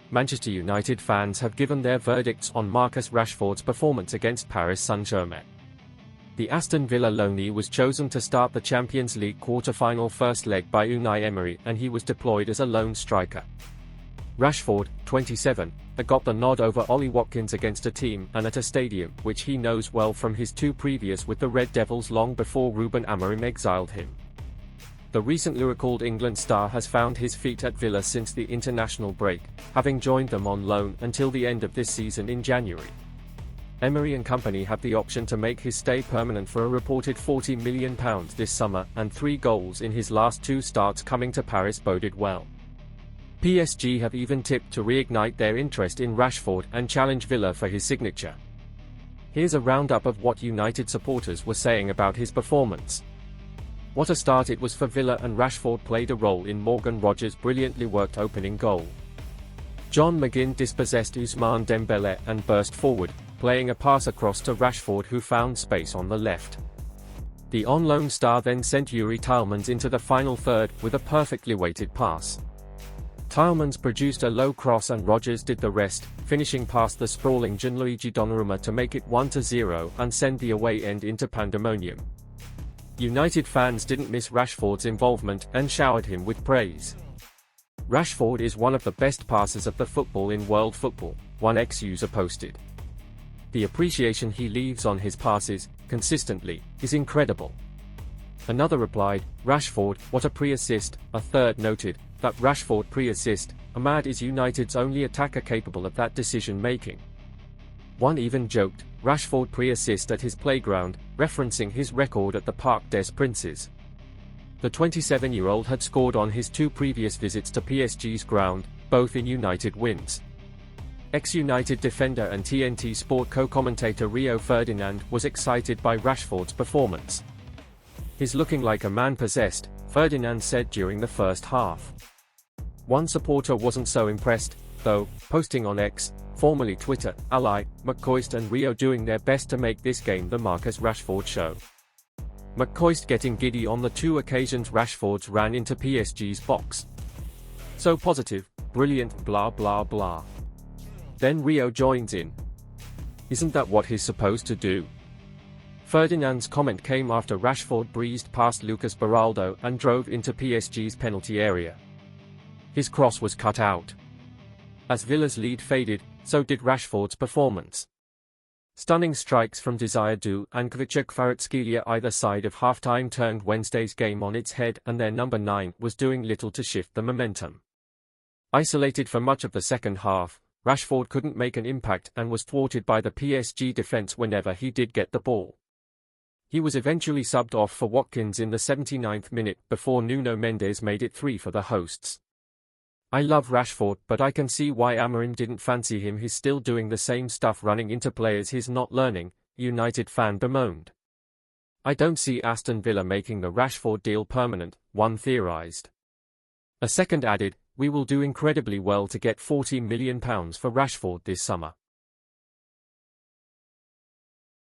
Manchester United fans have given their verdicts on Marcus Rashford's performance against Paris Saint-Germain. The Aston Villa loanee was chosen to start the Champions League quarter-final first leg by Unai Emery, and he was deployed as a lone striker. Rashford, 27, got the nod over Ollie Watkins against a team and at a stadium which he knows well from his two previous with the Red Devils long before Ruben Amorim exiled him. The recently recalled England star has found his feet at Villa since the international break, having joined them on loan until the end of this season in January. Emery and company have the option to make his stay permanent for a reported £40 million this summer, and 3 goals in his last 2 starts coming to Paris boded well. PSG have even tipped to reignite their interest in Rashford and challenge Villa for his signature. Here's a roundup of what United supporters were saying about his performance. What a start it was for Villa, and Rashford played a role in Morgan Rogers' brilliantly worked opening goal. John McGinn dispossessed Ousmane Dembélé and burst forward, playing a pass across to Rashford, who found space on the left. The on-loan star then sent Yuri Tielemans into the final third with a perfectly weighted pass. Tielemans produced a low cross and Rogers did the rest, finishing past the sprawling Gianluigi Donnarumma to make it 1-0 and send the away end into pandemonium. United fans didn't miss Rashford's involvement and showered him with praise. Rashford is one of the best passers of the football in world football, one ex-user posted. The appreciation he leaves on his passes, consistently, is incredible. Another replied, "Rashford, what a pre-assist." A third noted that Rashford pre-assist, Ahmad is United's only attacker capable of that decision-making. One even joked, "Rashford pre-assist at his playground," referencing his record at the Parc des Princes. The 27-year-old had scored on his 2 previous visits to PSG's ground, both in United wins. Ex-United defender and TNT Sport co-commentator Rio Ferdinand was excited by Rashford's performance. "He's looking like a man possessed," Ferdinand said during the first half. One supporter wasn't so impressed, though, posting on X, formerly Twitter, ally, McCoist and Rio doing their best to make this game the Marcus Rashford show. McCoist getting giddy on the 2 occasions Rashford's ran into PSG's box. "So positive, brilliant, blah blah blah." Then Rio joins in. "Isn't that what he's supposed to do?" Ferdinand's comment came after Rashford breezed past Lucas Beraldo and drove into PSG's penalty area. His cross was cut out. As Villa's lead faded, so did Rashford's performance. Stunning strikes from Desire Du and Kvaratskhelia either side of halftime turned Wednesday's game on its head, and their number 9 was doing little to shift the momentum. Isolated for much of the second half, Rashford couldn't make an impact and was thwarted by the PSG defense whenever he did get the ball. He was eventually subbed off for Watkins in the 79th minute before Nuno Mendes made it 3 for the hosts. "I love Rashford, but I can see why Amorim didn't fancy him. He's still doing the same stuff, running into players he's not learning," United fan bemoaned. "I don't see Aston Villa making the Rashford deal permanent," one theorized. A second added, "We will do incredibly well to get £40 million for Rashford this summer."